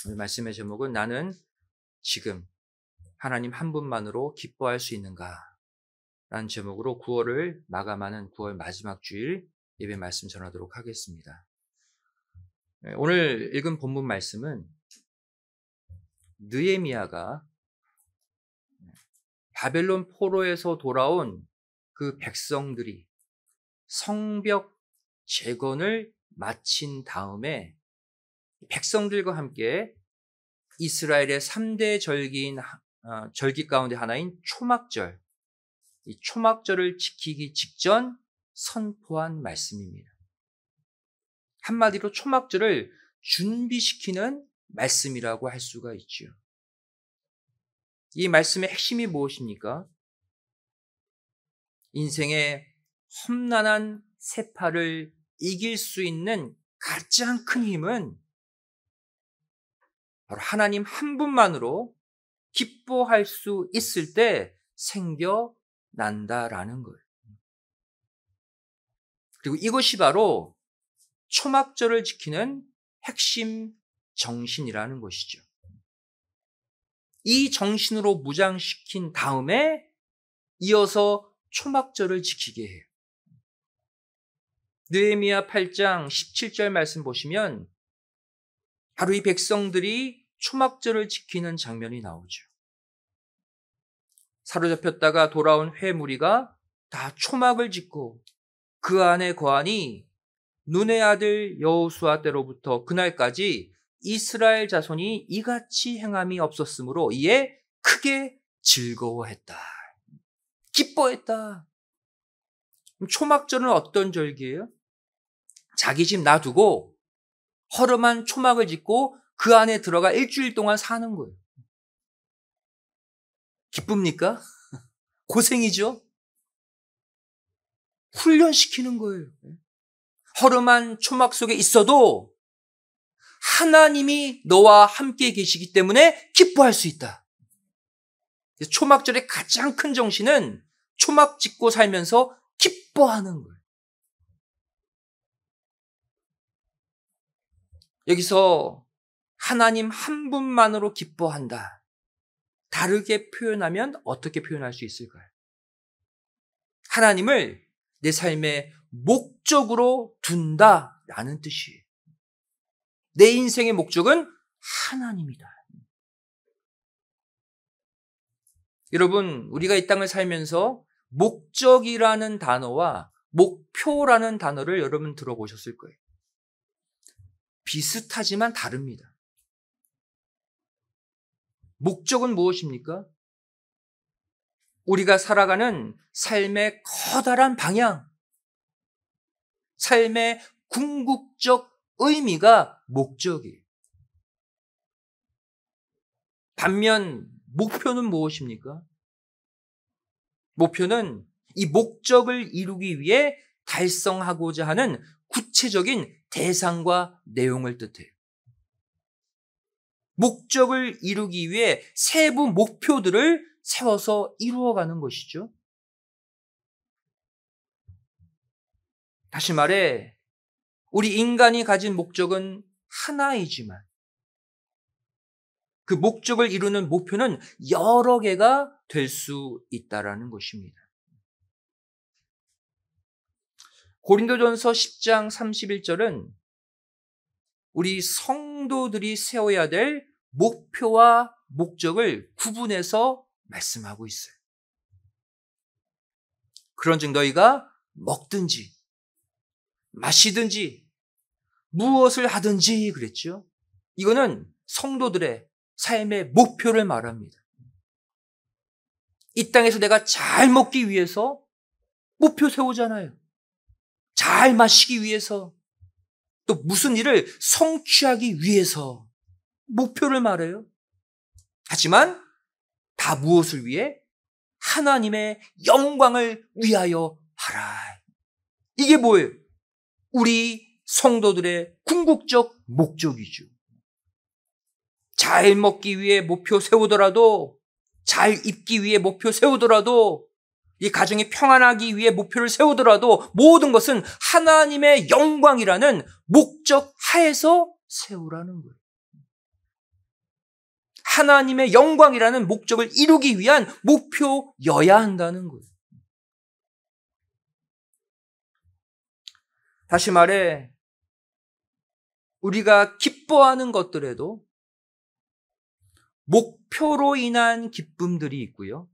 오늘 말씀의 제목은 나는 지금 하나님 한 분만으로 기뻐할 수 있는가? 라는 제목으로 9월을 마감하는 9월 마지막 주일 예배 말씀 전하도록 하겠습니다. 오늘 읽은 본문 말씀은 느헤미야가 바벨론 포로에서 돌아온 그 백성들이 성벽 재건을 마친 다음에 백성들과 함께 이스라엘의 3대 절기 가운데 하나인 초막절, 이 초막절을 지키기 직전 선포한 말씀입니다. 한마디로 초막절을 준비시키는 말씀이라고 할 수가 있죠. 이 말씀의 핵심이 무엇입니까? 인생의 험난한 세파를 이길 수 있는 가장 큰 힘은 바로 하나님 한 분만으로 기뻐할 수 있을 때 생겨난다라는 거예요. 그리고 이것이 바로 초막절을 지키는 핵심 정신이라는 것이죠. 이 정신으로 무장시킨 다음에 이어서 초막절을 지키게 해요. 느헤미야 8장 17절 말씀 보시면 바로 이 백성들이 초막절을 지키는 장면이 나오죠. 사로잡혔다가 돌아온 회무리가 다 초막을 짓고 그 안에 거하니 눈의 아들 여호수아 때로부터 그날까지 이스라엘 자손이 이같이 행함이 없었으므로 이에 크게 즐거워했다. 기뻐했다. 초막절은 어떤 절기예요? 자기 집 놔두고 허름한 초막을 짓고 그 안에 들어가 일주일 동안 사는 거예요. 기쁩니까? 고생이죠? 훈련시키는 거예요. 허름한 초막 속에 있어도 하나님이 너와 함께 계시기 때문에 기뻐할 수 있다. 초막절의 가장 큰 정신은 초막 짓고 살면서 기뻐하는 거예요. 여기서 하나님 한 분만으로 기뻐한다. 다르게 표현하면 어떻게 표현할 수 있을까요? 하나님을 내 삶의 목적으로 둔다라는 뜻이에요. 내 인생의 목적은 하나님이다. 여러분, 우리가 이 땅을 살면서 목적이라는 단어와 목표라는 단어를 여러분 들어보셨을 거예요. 비슷하지만 다릅니다. 목적은 무엇입니까? 우리가 살아가는 삶의 커다란 방향, 삶의 궁극적 의미가 목적이에요. 반면 목표는 무엇입니까? 목표는 이 목적을 이루기 위해 달성하고자 하는 구체적인 대상과 내용을 뜻해요. 목적을 이루기 위해 세부 목표들을 세워서 이루어가는 것이죠. 다시 말해, 우리 인간이 가진 목적은 하나이지만 그 목적을 이루는 목표는 여러 개가 될 수 있다는 것입니다. 고린도전서 10장 31절은 우리 성도들이 세워야 될 목표와 목적을 구분해서 말씀하고 있어요. 그런즉 너희가 먹든지 마시든지 무엇을 하든지 그랬죠. 이거는 성도들의 삶의 목표를 말합니다. 이 땅에서 내가 잘 먹기 위해서 목표 세우잖아요. 잘 마시기 위해서, 또 무슨 일을 성취하기 위해서 목표를 말해요. 하지만 다 무엇을 위해? 하나님의 영광을 위하여 하라. 이게 뭐예요? 우리 성도들의 궁극적 목적이죠. 잘 먹기 위해 목표 세우더라도, 잘 입기 위해 목표 세우더라도, 이 가정이 평안하기 위해 목표를 세우더라도 모든 것은 하나님의 영광이라는 목적 하에서 세우라는 거예요. 하나님의 영광이라는 목적을 이루기 위한 목표여야 한다는 거예요. 다시 말해, 우리가 기뻐하는 것들에도 목표로 인한 기쁨들이 있고요.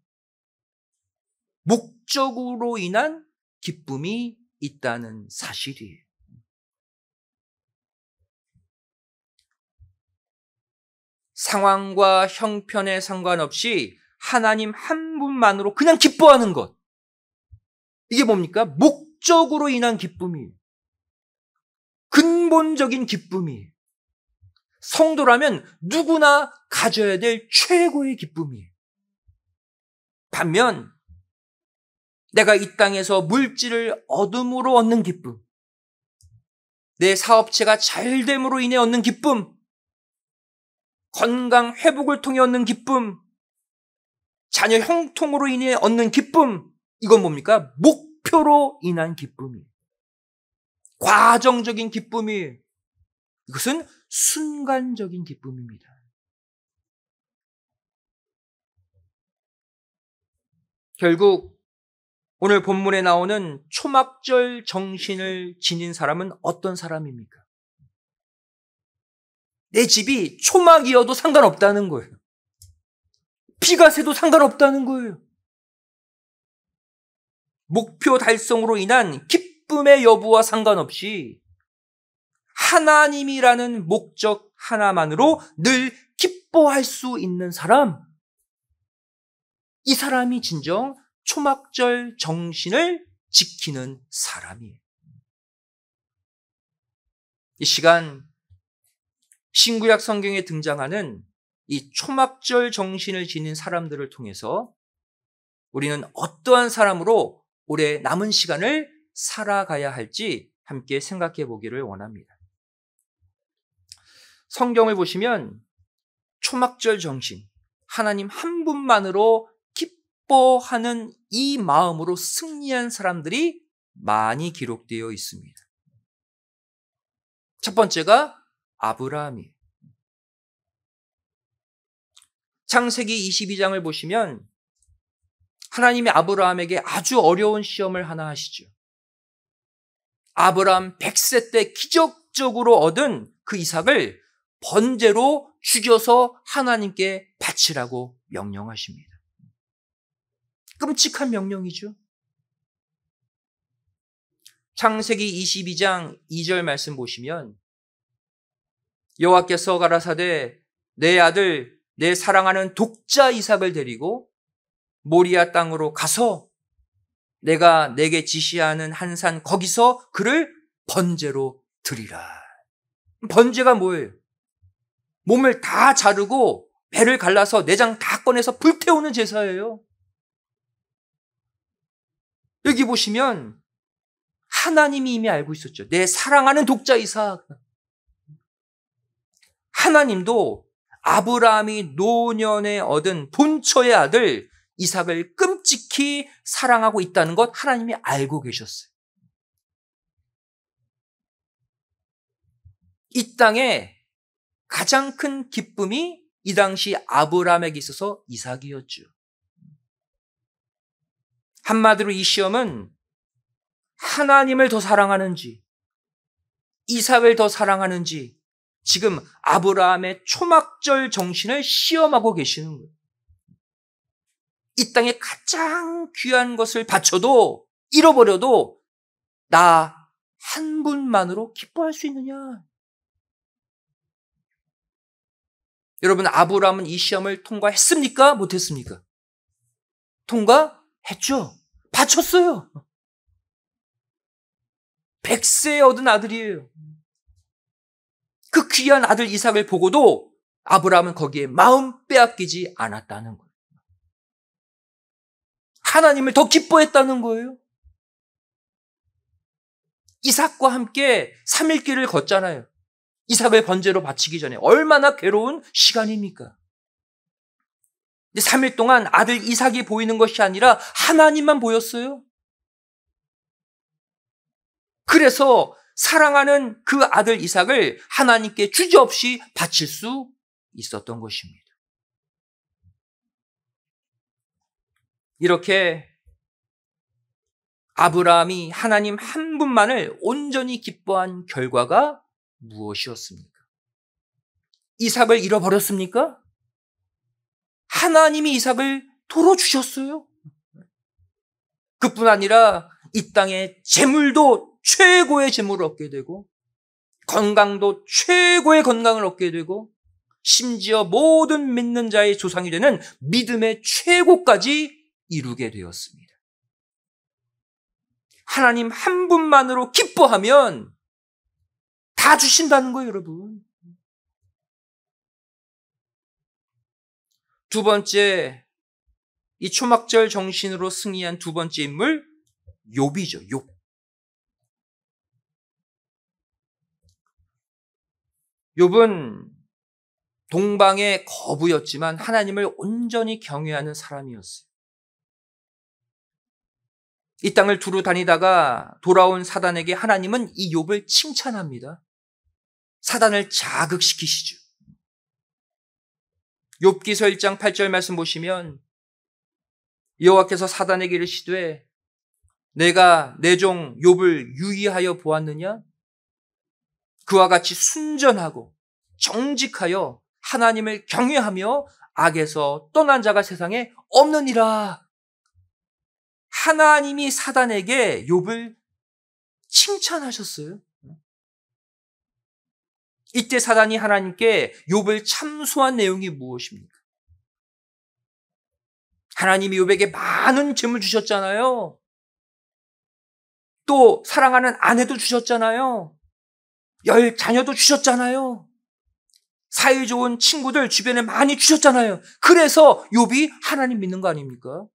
목적으로 인한 기쁨이 있다는 사실이에요. 상황과 형편에 상관없이 하나님 한 분만으로 그냥 기뻐하는 것. 이게 뭡니까? 목적으로 인한 기쁨이에요. 근본적인 기쁨이에요. 성도라면 누구나 가져야 될 최고의 기쁨이에요. 반면 내가 이 땅에서 물질을 얻음으로 얻는 기쁨, 내 사업체가 잘됨으로 인해 얻는 기쁨, 건강 회복을 통해 얻는 기쁨, 자녀 형통으로 인해 얻는 기쁨, 이건 뭡니까? 목표로 인한 기쁨이에요. 과정적인 기쁨이에요. 이것은 순간적인 기쁨입니다. 결국 오늘 본문에 나오는 초막절 정신을 지닌 사람은 어떤 사람입니까? 내 집이 초막이어도 상관없다는 거예요. 비가 새도 상관없다는 거예요. 목표 달성으로 인한 기쁨의 여부와 상관없이 하나님이라는 목적 하나만으로 늘 기뻐할 수 있는 사람, 이 사람이 진정 초막절 정신을 지키는 사람이에요. 이 시간 신구약 성경에 등장하는 이 초막절 정신을 지닌 사람들을 통해서 우리는 어떠한 사람으로 올해 남은 시간을 살아가야 할지 함께 생각해 보기를 원합니다. 성경을 보시면 초막절 정신, 하나님 한 분만으로 기뻐하는 이 마음으로 승리한 사람들이 많이 기록되어 있습니다. 첫 번째가 아브라함이에요. 창세기 22장을 보시면 하나님이 아브라함에게 아주 어려운 시험을 하나 하시죠. 아브라함 100세 때 기적적으로 얻은 그 이삭을 번제로 죽여서 하나님께 바치라고 명령하십니다. 끔찍한 명령이죠. 창세기 22장 2절 말씀 보시면 여호와께서 가라사대 내 아들 내 사랑하는 독자 이삭을 데리고 모리아 땅으로 가서 내가 내게 지시하는 한 산 거기서 그를 번제로 드리라. 번제가 뭐예요? 몸을 다 자르고 배를 갈라서 내장 다 꺼내서 불태우는 제사예요. 여기 보시면 하나님이 이미 알고 있었죠. 내 사랑하는 독자 이삭. 하나님도 아브라함이 노년에 얻은 본처의 아들 이삭을 끔찍히 사랑하고 있다는 것 하나님이 알고 계셨어요. 이 땅에 가장 큰 기쁨이 이 당시 아브라함에게 있어서 이삭이었죠. 한마디로 이 시험은 하나님을 더 사랑하는지 이삭을 더 사랑하는지 지금 아브라함의 초막절 정신을 시험하고 계시는 거예요. 이 땅에 가장 귀한 것을 바쳐도 잃어버려도 나 한 분만으로 기뻐할 수 있느냐? 여러분, 아브라함은 이 시험을 통과했습니까? 못했습니까? 통과했죠. 바쳤어요. 100세에 얻은 아들이에요. 그 귀한 아들 이삭을 보고도 아브라함은 거기에 마음 빼앗기지 않았다는 거예요. 하나님을 더 기뻐했다는 거예요. 이삭과 함께 3일길을 걷잖아요. 이삭을 번제로 바치기 전에 얼마나 괴로운 시간입니까? 근데 3일 동안 아들 이삭이 보이는 것이 아니라 하나님만 보였어요. 그래서 사랑하는 그 아들 이삭을 하나님께 주저없이 바칠 수 있었던 것입니다. 이렇게 아브라함이 하나님 한 분만을 온전히 기뻐한 결과가 무엇이었습니까? 이삭을 잃어버렸습니까? 하나님이 이삭을 도로 주셨어요. 그뿐 아니라 이 땅에 재물도 최고의 재물을 얻게 되고 건강도 최고의 건강을 얻게 되고 심지어 모든 믿는 자의 조상이 되는 믿음의 최고까지 이루게 되었습니다. 하나님 한 분만으로 기뻐하면 다 주신다는 거예요, 여러분. 두 번째, 이 초막절 정신으로 승리한 두 번째 인물, 욥이죠, 욥. 욥은 동방의 거부였지만 하나님을 온전히 경외하는 사람이었어요. 이 땅을 두루 다니다가 돌아온 사단에게 하나님은 이 욥을 칭찬합니다. 사단을 자극시키시죠. 욥기서 1장 8절 말씀 보시면 여호와께서 사단에게 이르시되 내가 내 종 욥을 유의하여 보았느냐? 그와 같이 순전하고 정직하여 하나님을 경외하며 악에서 떠난 자가 세상에 없느니라. 하나님이 사단에게 욥을 칭찬하셨어요. 이때 사단이 하나님께 욥을 참소한 내용이 무엇입니까? 하나님이 욥에게 많은 재물 주셨잖아요. 또 사랑하는 아내도 주셨잖아요. 10 자녀도 주셨잖아요. 사이 좋은 친구들 주변에 많이 주셨잖아요. 그래서 욥이 하나님 믿는 거 아닙니까?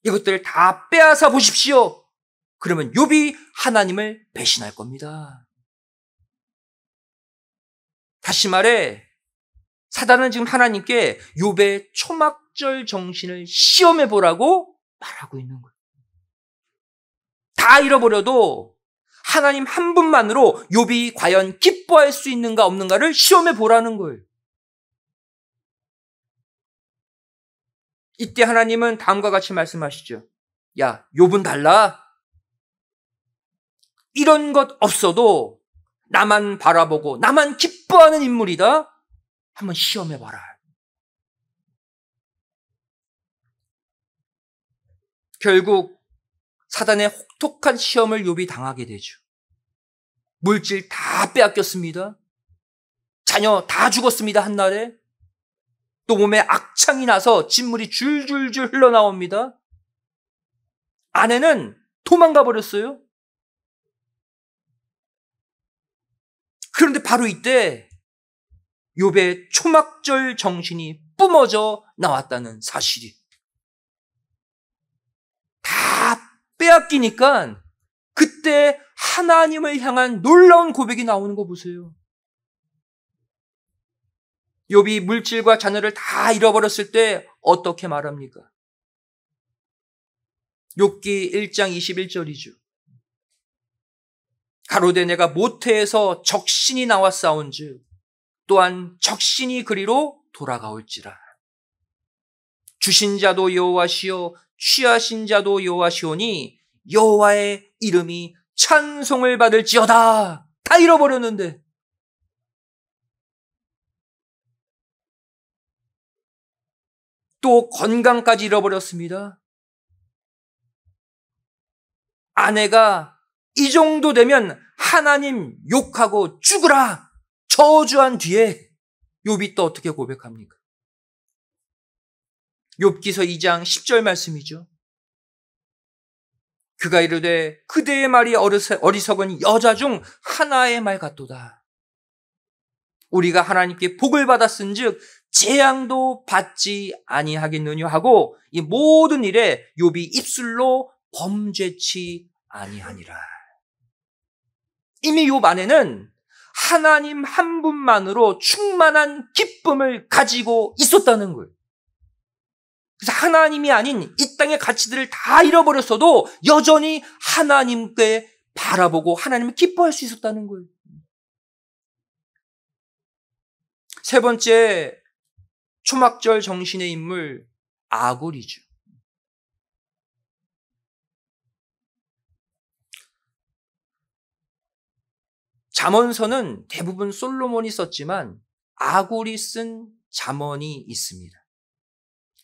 이것들을 다 빼앗아 보십시오. 그러면 욥이 하나님을 배신할 겁니다. 다시 말해 사단은 지금 하나님께 욥의 초막절 정신을 시험해 보라고 말하고 있는 거예요. 다 잃어버려도 하나님 한 분만으로 욥이 과연 기뻐할 수 있는가 없는가를 시험해 보라는 거예요. 이때 하나님은 다음과 같이 말씀하시죠. 야, 욥은 달라. 이런 것 없어도 나만 바라보고 나만 기뻐하는 인물이다. 한번 시험해 봐라. 결국 사단의 혹독한 시험을 욥이 당하게 되죠. 물질 다 빼앗겼습니다. 자녀 다 죽었습니다, 한날에. 또 몸에 악창이 나서 진물이 줄줄줄 흘러나옵니다. 아내는 도망가 버렸어요. 그런데 바로 이때 욥의 초막절 정신이 뿜어져 나왔다는 사실이. 다 빼앗기니까 그때 하나님을 향한 놀라운 고백이 나오는 거 보세요. 욥이 물질과 자녀를 다 잃어버렸을 때 어떻게 말합니까? 욥기 1장 21절이죠. 가로되 내가 모태에서 적신이 나와 싸운즉 또한 적신이 그리로 돌아가올지라. 주신 자도 여호와시요 취하신 자도 여호와시오니 여호와의 이름이 찬송을 받을지어다. 다 잃어버렸는데. 또 건강까지 잃어버렸습니다. 아내가 이 정도 되면 하나님 욕하고 죽으라 저주한 뒤에 욥이 또 어떻게 고백합니까? 욥기서 2장 10절 말씀이죠. 그가 이르되 그대의 말이 어리석은 여자 중 하나의 말 같도다. 우리가 하나님께 복을 받았은즉 재앙도 받지 아니하겠느냐 하고 이 모든 일에 욥이 입술로 범죄치 아니하니라. 이미 욥 안에는 하나님 한 분만으로 충만한 기쁨을 가지고 있었다는 거예요. 그래서 하나님이 아닌 이 땅의 가치들을 다 잃어버렸어도 여전히 하나님께 바라보고 하나님을 기뻐할 수 있었다는 거예요. 세 번째 초막절 정신의 인물 아굴이죠. 잠언서는 대부분 솔로몬이 썼지만 아굴이 쓴 잠언이 있습니다.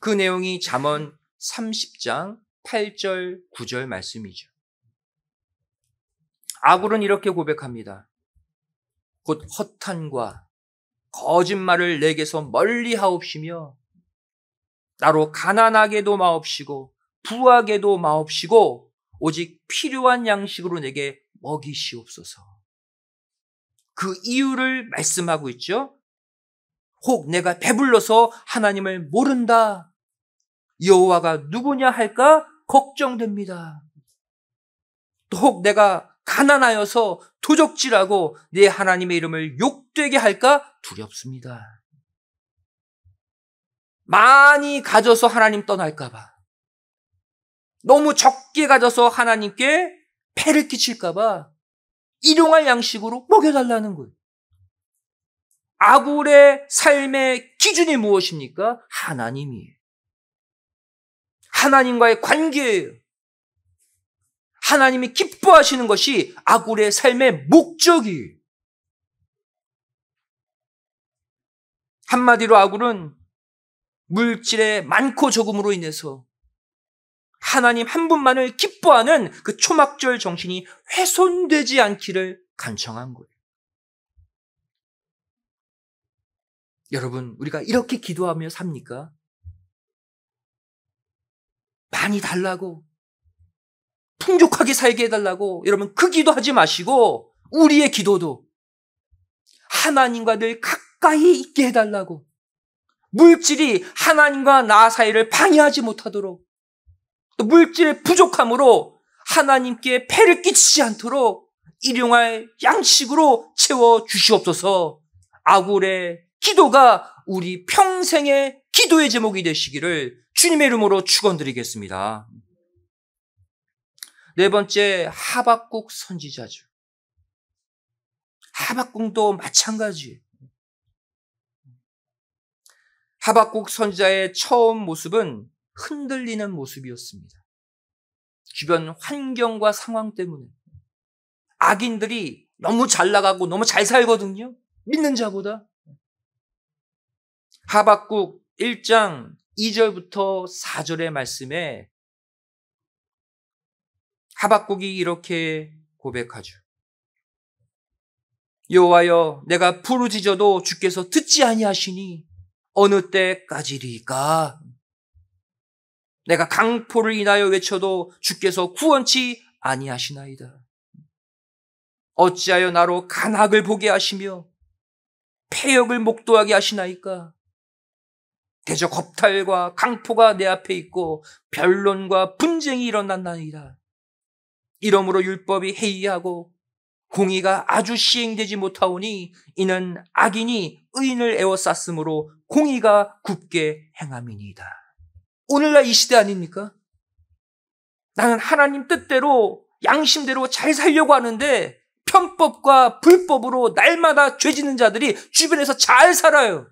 그 내용이 잠언 30장 8절 9절 말씀이죠. 아굴은 이렇게 고백합니다. 곧 허탄과 거짓말을 내게서 멀리 하옵시며 나로 가난하게도 마옵시고 부하게도 마옵시고 오직 필요한 양식으로 내게 먹이시옵소서. 그 이유를 말씀하고 있죠. 혹 내가 배불러서 하나님을 모른다. 여호와가 누구냐 할까 걱정됩니다. 또 혹 내가 가난하여서 도적질하고 내 하나님의 이름을 욕되게 할까 두렵습니다. 많이 가져서 하나님 떠날까 봐. 너무 적게 가져서 하나님께 폐를 끼칠까 봐 일용할 양식으로 먹여달라는 거예요. 아굴의 삶의 기준이 무엇입니까? 하나님이에요. 하나님과의 관계예요. 하나님이 기뻐하시는 것이 아굴의 삶의 목적이에요. 한마디로 아굴은 물질의 많고 적음으로 인해서 하나님 한 분만을 기뻐하는 그 초막절 정신이 훼손되지 않기를 간청한 거예요. 여러분, 우리가 이렇게 기도하며 삽니까? 많이 달라고, 풍족하게 살게 해달라고. 여러분, 그 기도하지 마시고 우리의 기도도 하나님과 늘 가까이 있게 해달라고, 물질이 하나님과 나 사이를 방해하지 못하도록, 또 물질의 부족함으로 하나님께 폐를 끼치지 않도록 일용할 양식으로 채워주시옵소서. 아굴의 기도가 우리 평생의 기도의 제목이 되시기를 주님의 이름으로 축원드리겠습니다. 네 번째, 하박국 선지자죠. 하박국도 마찬가지예요. 하박국 선지자의 처음 모습은 흔들리는 모습이었습니다. 주변 환경과 상황 때문에. 악인들이 너무 잘 나가고 너무 잘 살거든요. 믿는 자보다. 하박국 1장 2절부터 4절의 말씀에 하박국이 이렇게 고백하죠. 여호와여, 내가 부르짖어도 주께서 듣지 아니하시니 어느 때까지리까? 내가 강포를 인하여 외쳐도 주께서 구원치 아니하시나이다. 어찌하여 나로 간악을 보게 하시며 패역을 목도하게 하시나이까? 대저 겁탈과 강포가 내 앞에 있고 변론과 분쟁이 일어났나이다. 이러므로 율법이 해이하고 공의가 아주 시행되지 못하오니 이는 악인이 의인을 에워쌌으므로 공의가 굽게 행함이니이다. 오늘날 이 시대 아닙니까? 나는 하나님 뜻대로 양심대로 잘 살려고 하는데 편법과 불법으로 날마다 죄짓는 자들이 주변에서 잘 살아요.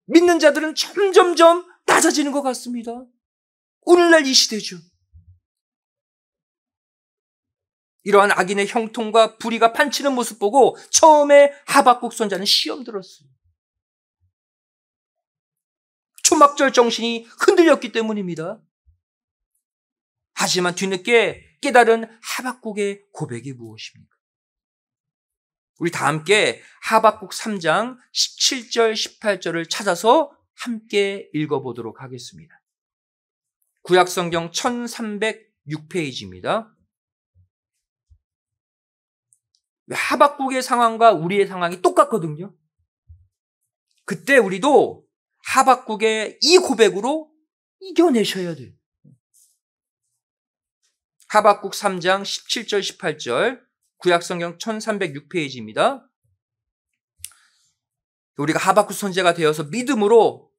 믿는 자들은 점점점 낮아지는 것 같습니다. 오늘날 이 시대죠. 이러한 악인의 형통과 불의가 판치는 모습 보고 처음에 하박국 선지자는 시험 들었어요. 초막절 정신이 흔들렸기 때문입니다. 하지만 뒤늦게 깨달은 하박국의 고백이 무엇입니까? 우리 다 함께 하박국 3장 17절 18절을 찾아서 함께 읽어보도록 하겠습니다. 구약성경 1306페이지입니다. 하박국의 상황과 우리의 상황이 똑같거든요. 그때 우리도 하박국의 이 고백으로 이겨내셔야 돼요. 하박국 3장 17절 18절 구약성경 1306페이지입니다. 우리가 하박국 선지자가 되어서 믿음으로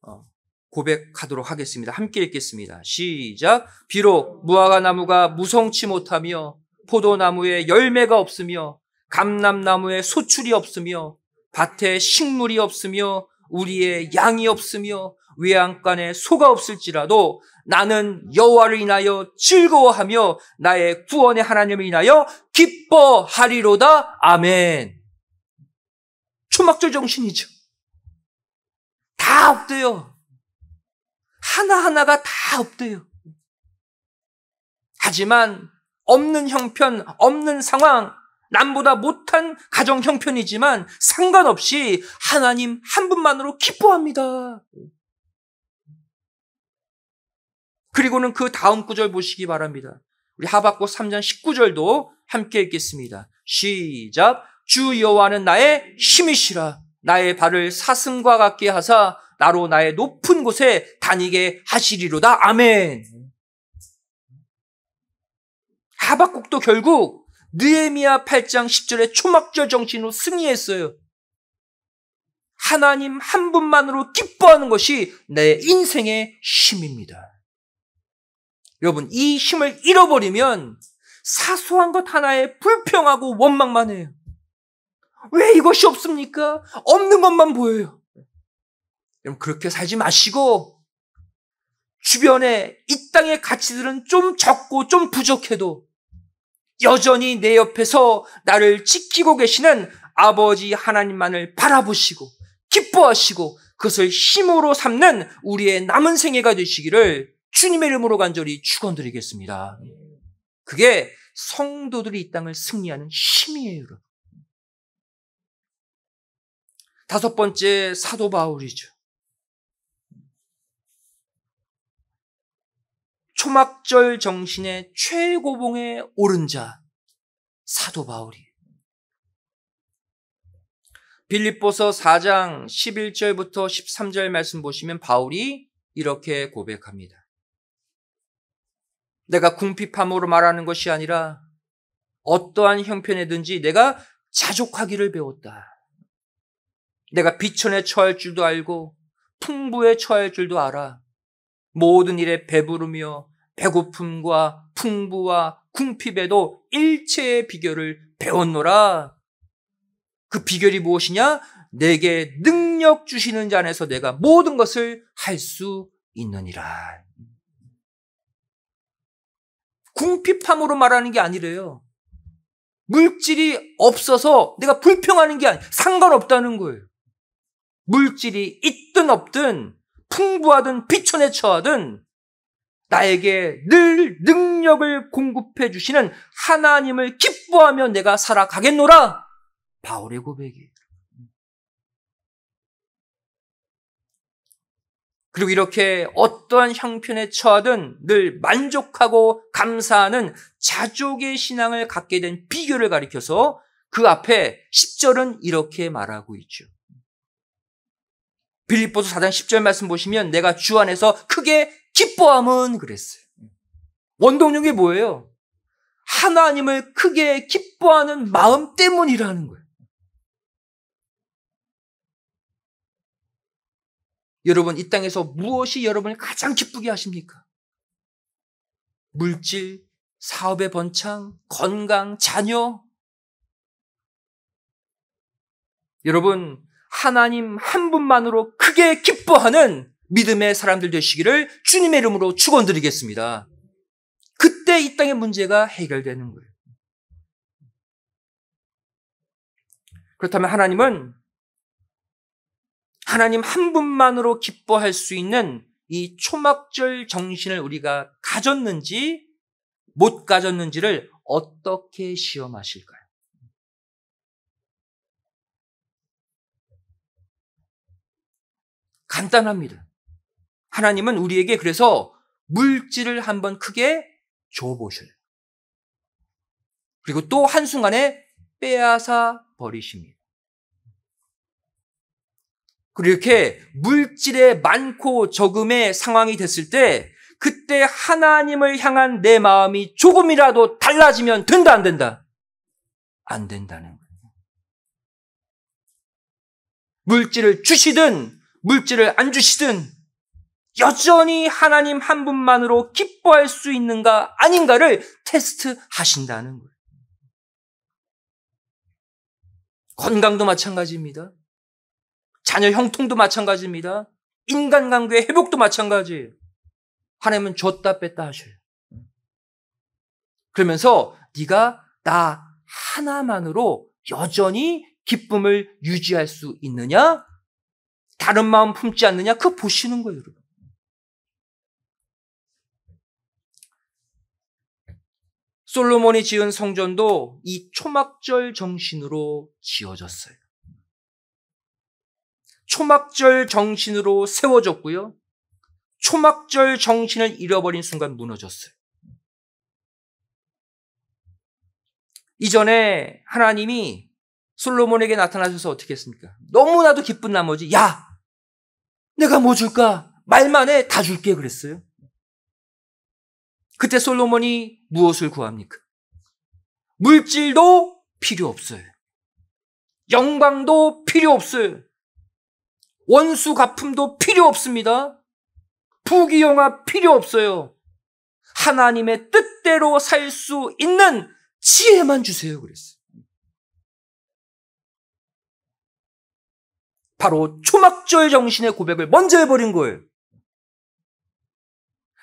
고백하도록 하겠습니다. 함께 읽겠습니다. 시작. 비록 무화과 나무가 무성치 못하며 포도나무에 열매가 없으며 감람나무에 소출이 없으며 밭에 식물이 없으며 우리의 양이 없으며 외양간에 소가 없을지라도 나는 여호와를 인하여 즐거워하며 나의 구원의 하나님을 인하여 기뻐하리로다. 아멘. 초막절 정신이죠. 다 없대요. 하나하나가 다 없대요. 하지만 없는 형편, 없는 상황, 남보다 못한 가정 형편이지만 상관없이 하나님 한 분만으로 기뻐합니다. 그리고는 그 다음 구절 보시기 바랍니다. 우리 하박국 3장 19절도 함께 읽겠습니다. 시작. 주 여호와는 나의 힘이시라. 나의 발을 사슴과 같게 하사 나로 나의 높은 곳에 다니게 하시리로다. 아멘. 하박국도 결국 느헤미야 8장 10절의 초막절 정신으로 승리했어요. 하나님 한 분만으로 기뻐하는 것이 내 인생의 힘입니다. 여러분, 이 힘을 잃어버리면 사소한 것 하나에 불평하고 원망만 해요. 왜 이것이 없습니까? 없는 것만 보여요. 여러분, 그렇게 살지 마시고 주변에 이 땅의 가치들은 좀 적고 좀 부족해도 여전히 내 옆에서 나를 지키고 계시는 아버지 하나님만을 바라보시고 기뻐하시고 그것을 힘으로 삼는 우리의 남은 생애가 되시기를 주님의 이름으로 간절히 축원드리겠습니다. 그게 성도들이 이 땅을 승리하는 힘이에요. 여러분. 다섯 번째, 사도 바울이죠. 초막절 정신의 최고봉에 오른 자, 사도 바울이. 빌립보서 4장 11절부터 13절 말씀 보시면 바울이 이렇게 고백합니다. 내가 궁핍함으로 말하는 것이 아니라 어떠한 형편에든지 내가 자족하기를 배웠다. 내가 비천에 처할 줄도 알고 풍부에 처할 줄도 알아. 모든 일에 배부르며 배고픔과 풍부와 궁핍에도 일체의 비결을 배웠노라. 그 비결이 무엇이냐? 내게 능력 주시는 자 안에서 내가 모든 것을 할 수 있느니라. 궁핍함으로 말하는 게 아니래요. 물질이 없어서 내가 불평하는 게 아니에요. 상관없다는 거예요. 물질이 있든 없든 풍부하든 비천에 처하든 나에게 늘 능력을 공급해 주시는 하나님을 기뻐하며 내가 살아가겠노라. 바울의 고백이에요. 그리고 이렇게 어떠한 형편에 처하든 늘 만족하고 감사하는 자족의 신앙을 갖게 된 비결을 가리켜서 그 앞에 10절은 이렇게 말하고 있죠. 빌립보서 4장 10절 말씀 보시면 내가 주 안에서 크게 기뻐함은 그랬어요. 원동력이 뭐예요? 하나님을 크게 기뻐하는 마음 때문이라는 거예요. 여러분, 이 땅에서 무엇이 여러분을 가장 기쁘게 하십니까? 물질, 사업의 번창, 건강, 자녀. 여러분, 하나님 한 분만으로 크게 기뻐하는 믿음의 사람들 되시기를 주님의 이름으로 축원드리겠습니다. 그때 이 땅의 문제가 해결되는 거예요. 그렇다면 하나님 한 분만으로 기뻐할 수 있는 이 초막절 정신을 우리가 가졌는지 못 가졌는지를 어떻게 시험하실까요? 간단합니다. 하나님은 우리에게 그래서 물질을 한번 크게 줘보셔요. 그리고 또 한순간에 빼앗아 버리십니다. 그리고 이렇게 물질의 많고 적음의 상황이 됐을 때 그때 하나님을 향한 내 마음이 조금이라도 달라지면 된다, 안 된다? 안 된다는 거예요. 물질을 주시든 물질을 안 주시든 여전히 하나님 한 분만으로 기뻐할 수 있는가 아닌가를 테스트하신다는 거예요. 건강도 마찬가지입니다. 자녀 형통도 마찬가지입니다. 인간관계의 회복도 마찬가지예요. 하나님은 줬다 뺐다 하셔요. 그러면서 네가 나 하나만으로 여전히 기쁨을 유지할 수 있느냐? 다른 마음 품지 않느냐? 그거 보시는 거예요, 여러분. 솔로몬이 지은 성전도 이 초막절 정신으로 지어졌어요. 초막절 정신으로 세워졌고요. 초막절 정신을 잃어버린 순간 무너졌어요. 이전에 하나님이 솔로몬에게 나타나셔서 어떻게 했습니까? 너무나도 기쁜 나머지 야, 내가 뭐 줄까? 말만 해, 다 줄게 그랬어요. 그때 솔로몬이 무엇을 구합니까? 물질도 필요 없어요. 영광도 필요 없어요. 원수 갚음도 필요 없습니다. 부귀영화 필요 없어요. 하나님의 뜻대로 살 수 있는 지혜만 주세요 그랬어요. 바로 초막절 정신의 고백을 먼저 해버린 거예요.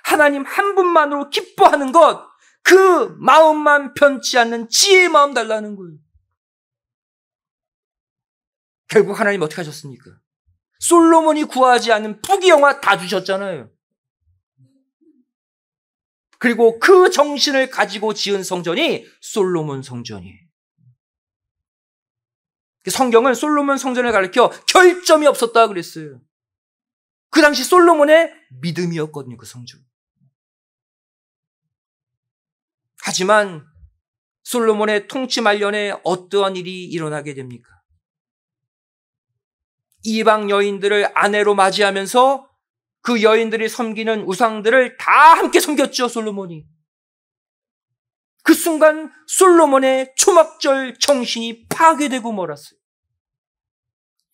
하나님 한 분만으로 기뻐하는 것, 그 마음만 편치 않는 지혜의 마음 달라는 거예요. 결국 하나님 어떻게 하셨습니까? 솔로몬이 구하지 않은 부귀영화 다 주셨잖아요. 그리고 그 정신을 가지고 지은 성전이 솔로몬 성전이에요. 성경은 솔로몬 성전을 가리켜 결점이 없었다 그랬어요. 그 당시 솔로몬의 믿음이었거든요, 그 성전. 하지만 솔로몬의 통치 말년에 어떠한 일이 일어나게 됩니까? 이방 여인들을 아내로 맞이하면서 그 여인들이 섬기는 우상들을 다 함께 섬겼죠, 솔로몬이. 그 순간 솔로몬의 초막절 정신이 파괴되고 말았어요.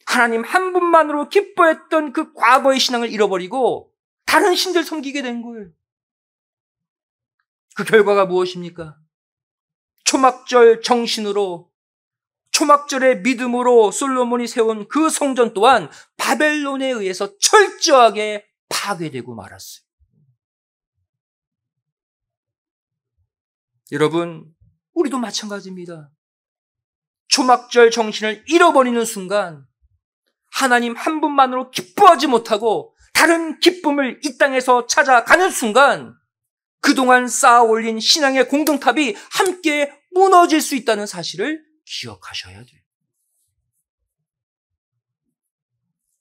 하나님 한 분만으로 기뻐했던 그 과거의 신앙을 잃어버리고 다른 신들 섬기게 된 거예요. 그 결과가 무엇입니까? 초막절 정신으로, 초막절의 믿음으로 솔로몬이 세운 그 성전 또한 바벨론에 의해서 철저하게 파괴되고 말았어요. 여러분, 우리도 마찬가지입니다. 초막절 정신을 잃어버리는 순간 하나님 한 분만으로 기뻐하지 못하고 다른 기쁨을 이 땅에서 찾아가는 순간 그동안 쌓아 올린 신앙의 공동탑이 함께 무너질 수 있다는 사실을 기억하셔야 돼요.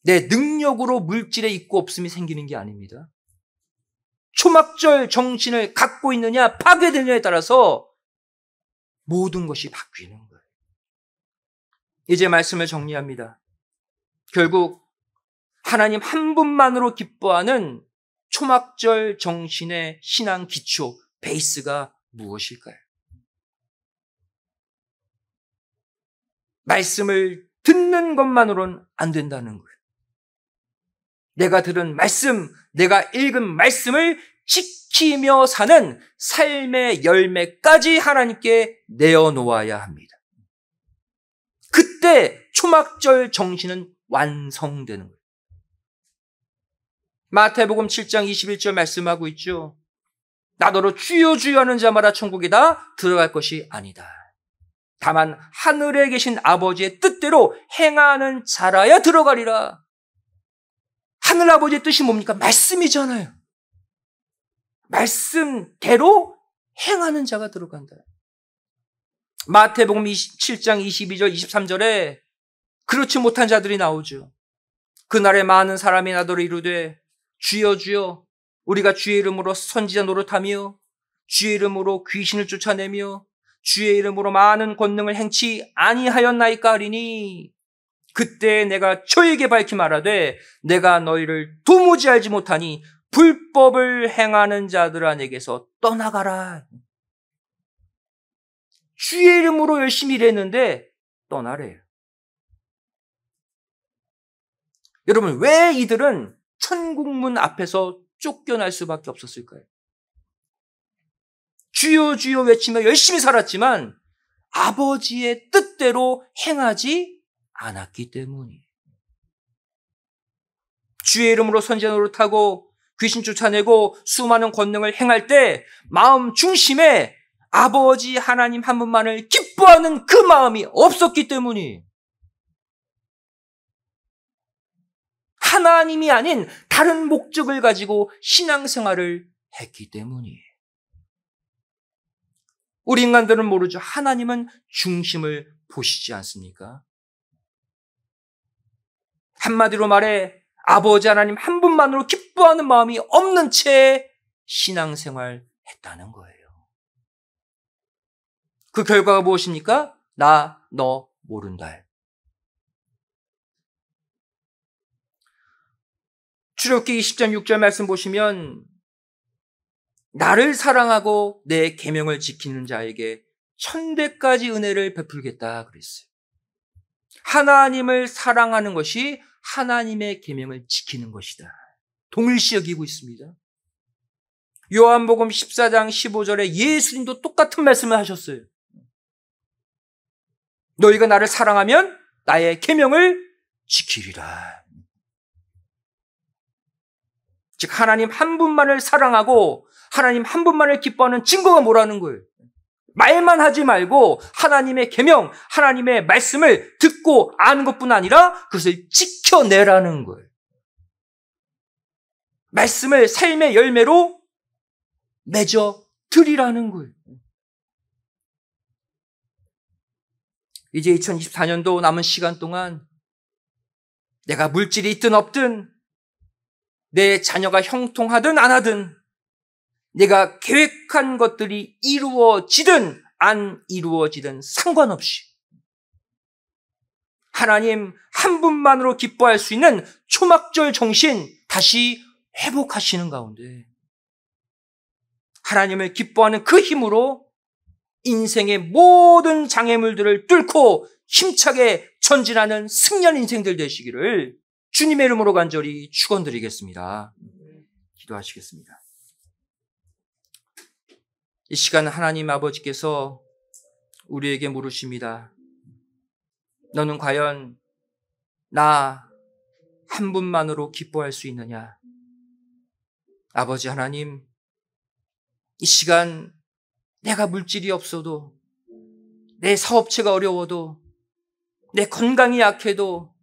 내 능력으로 물질에 있고 없음이 생기는 게 아닙니다. 초막절 정신을 갖고 있느냐 파괴되느냐에 따라서 모든 것이 바뀌는 거예요. 이제 말씀을 정리합니다. 결국 하나님 한 분만으로 기뻐하는 초막절 정신의 신앙 기초, 베이스가 무엇일까요? 말씀을 듣는 것만으로는 안 된다는 거예요. 내가 들은 말씀, 내가 읽은 말씀을 지키며 사는 삶의 열매까지 하나님께 내어놓아야 합니다. 그때 초막절 정신은 완성되는 거예요. 마태복음 7장 21절 말씀하고 있죠. 나더러 주여 주여 하는 자마다 천국에 다 들어갈 것이 아니다. 다만 하늘에 계신 아버지의 뜻대로 행하는 자라야 들어가리라. 하늘 아버지의 뜻이 뭡니까? 말씀이잖아요. 말씀대로 행하는 자가 들어간다. 마태복음 7장 22절 23절에 그렇지 못한 자들이 나오죠. 그날에 많은 사람이 나더러 이르되 주여 주여 우리가 주의 이름으로 선지자 노릇하며 주의 이름으로 귀신을 쫓아내며 주의 이름으로 많은 권능을 행치 아니하였나이까 하리니 그때 내가 저에게 밝히 말하되 내가 너희를 도무지 알지 못하니 불법을 행하는 자들아 내게서 떠나가라. 주의 이름으로 열심히 일했는데 떠나래요. 여러분, 왜 이들은 천국문 앞에서 쫓겨날 수밖에 없었을까요? 주여 주여 외치며 열심히 살았지만 아버지의 뜻대로 행하지 않았기 때문이에요. 주의 이름으로 선지자 노릇하고 귀신 쫓아내고 수많은 권능을 행할 때 마음 중심에 아버지 하나님 한 분만을 기뻐하는 그 마음이 없었기 때문이, 하나님이 아닌 다른 목적을 가지고 신앙생활을 했기 때문이. 우리 인간들은 모르죠. 하나님은 중심을 보시지 않습니까? 한마디로 말해 아버지 하나님 한 분만으로 기뻐하는 마음이 없는 채 신앙생활 했다는 거예요. 그 결과가 무엇입니까? 나, 너 모른다. 출애굽기 20장 6절 말씀 보시면 나를 사랑하고 내 계명을 지키는 자에게 천대까지 은혜를 베풀겠다 그랬어요. 하나님을 사랑하는 것이 하나님의 계명을 지키는 것이다. 동일시 여기고 있습니다. 요한복음 14장 15절에 예수님도 똑같은 말씀을 하셨어요. 너희가 나를 사랑하면 나의 계명을 지키리라. 즉 하나님 한 분만을 사랑하고 하나님 한 분만을 기뻐하는 증거가 뭐라는 거예요? 말만 하지 말고 하나님의 계명, 하나님의 말씀을 듣고 아는 것뿐 아니라 그것을 지켜내라는 거예요. 말씀을 삶의 열매로 맺어 드리라는 거예요. 이제 2024년도 남은 시간 동안 내가 물질이 있든 없든, 내 자녀가 형통하든 안 하든, 내가 계획한 것들이 이루어지든 안 이루어지든 상관없이 하나님 한 분만으로 기뻐할 수 있는 초막절 정신 다시 회복하시는 가운데 하나님을 기뻐하는 그 힘으로 인생의 모든 장애물들을 뚫고 힘차게 전진하는 승리한 인생들 되시기를 주님의 이름으로 간절히 축원드리겠습니다. 기도하시겠습니다. 이 시간 하나님 아버지께서 우리에게 물으십니다. 너는 과연 나 한 분만으로 기뻐할 수 있느냐? 아버지 하나님, 이 시간 내가 물질이 없어도, 내 사업체가 어려워도, 내 건강이 약해도,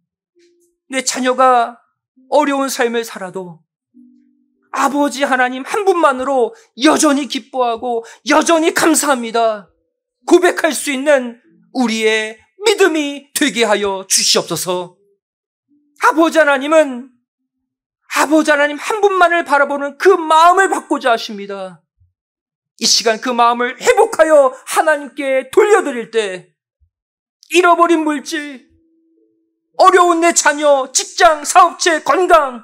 내 자녀가 어려운 삶을 살아도 아버지 하나님 한 분만으로 여전히 기뻐하고 여전히 감사합니다 고백할 수 있는 우리의 믿음이 되게 하여 주시옵소서. 아버지 하나님은 아버지 하나님 한 분만을 바라보는 그 마음을 받고자 하십니다. 이 시간 그 마음을 회복하여 하나님께 돌려드릴 때 잃어버린 물질, 어려운 내 자녀, 직장, 사업체, 건강,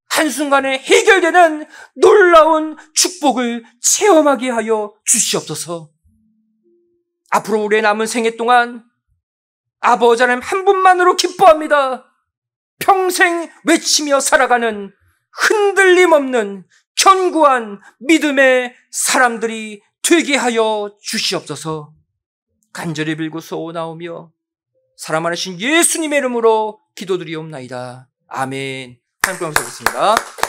한순간에 해결되는 놀라운 축복을 체험하게 하여 주시옵소서. 앞으로 우리의 남은 생애 동안 아버지 하나님 한 분만으로 기뻐합니다. 평생 외치며 살아가는 흔들림 없는 견고한 믿음의 사람들이 되게 하여 주시옵소서. 간절히 빌고 소원하오며 사랑 많으신 예수님의 이름으로 기도드리옵나이다. 아멘. 하나님 감사드리겠습니다.